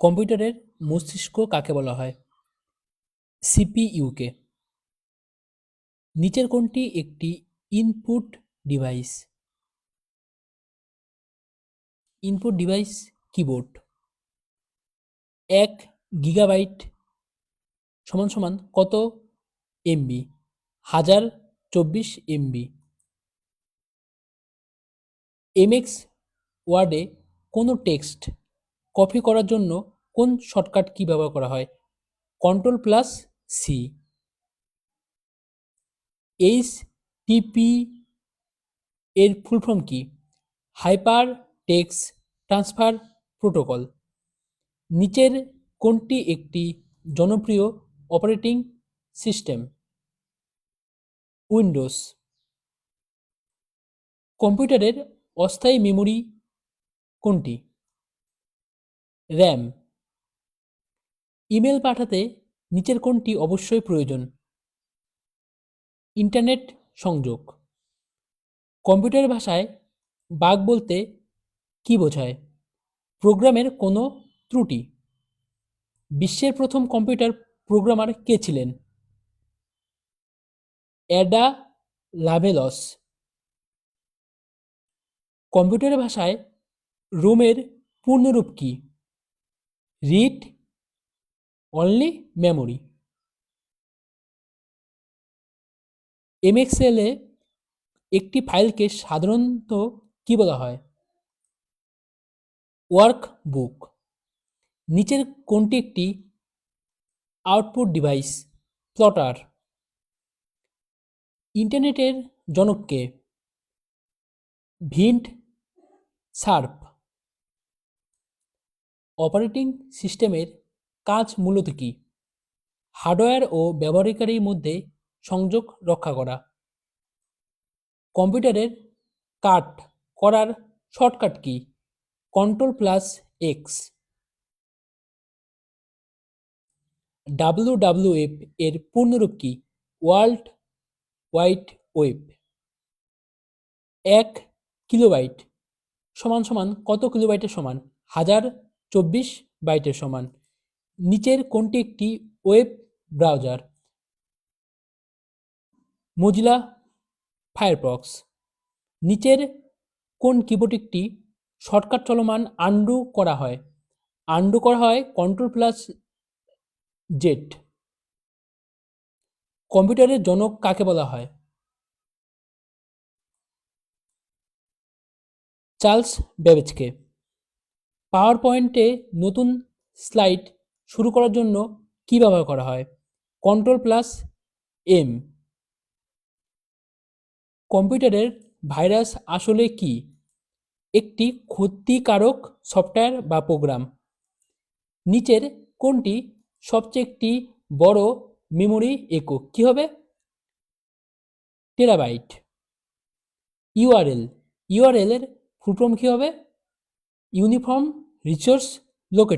কম্পিউটারের মস্তিষ্ক কাকে বলা হয়? সিপিইউকে। নিচের কোনটি একটি input device? Input device keyboard. 1 gigabyte সমান সমান কত এমবি? 1024 এমবি। এমএক্স ওয়ার্ডে কোনো টেক্সট কপি করার জন্য কোন শর্টকাট কি ব্যবহার করা হয়? Ctrl+C। এইচটিপি এর ফুল ফর্ম কি? Hyper text transfer protocol. নিচের কোনটি একটি জনপ্রিয় অপারেটিং সিস্টেম? উইন্ডোজ। কম্পিউটারের অস্থায়ী মেমরি কোনটি? র্যাম। ইমেল পাঠাতে নিচের কোনটি অবশ্যই প্রয়োজন? ইন্টারনেট সংযোগ। কম্পিউটার ভাষায় বাগ বলতে কি বোঝায়? প্রোগ্রামের কোনো ত্রুটি। বিশ্বের প্রথম কম্পিউটার প্রোগ্রামার কে ছিলেন? অ্যাডা লাভেলস। কম্পিউটার ভাষায় রোমের পূর্ণরূপ কি? Read only memory. এমএক্সেলে একটি ফাইলকে সাধারণত কি বলা হয়? ওয়ার্কবুক। নিচের কোনটি একটি আউটপুট ডিভাইস? প্লটার। ইন্টারনেটের জনক কে? ভিন্ড সার্ফ। অপারেটিং সিস্টেমের কাজ মূলত কি? হার্ডওয়্যার ও ব্যবহারকারীর মধ্যে সংযোগ রক্ষা করা। কম্পিউটারের কাট করার শর্টকাট কি? Ctrl+X। WWF এর পূর্ণরূপ কি? World wide web. 1 কিলোবাইট সমান সমান কত কিলোবাইটের সমান? 1024 বাইটের সমান। নিচের কোনটি একটি ওয়েব ব্রাউজার? Mozilla Firefox. নিচের কোন কিবোর্ডটি শর্টকাট চলমান আন্ডু করা হয়? আন্ডু করা হয় Ctrl+Z। কম্পিউটারের জনক কাকে বলা হয়? চার্লস বেবেজকে। পাওয়ার পয়েন্টে নতুন স্লাইড শুরু করার জন্য কি ব্যবহার করা হয়? Ctrl+M। কম্পিউটারের ভাইরাস আসলে কি? একটি ক্ষতিকারক সফটওয়্যার বা প্রোগ্রাম। নিচের কোনটি সবচেয়ে একটি বড় মেমোরি একক কি হবে? টেরাবাইট। ইউআরএল এর ফুল ফর্ম কি হবে? Uniform resource locator.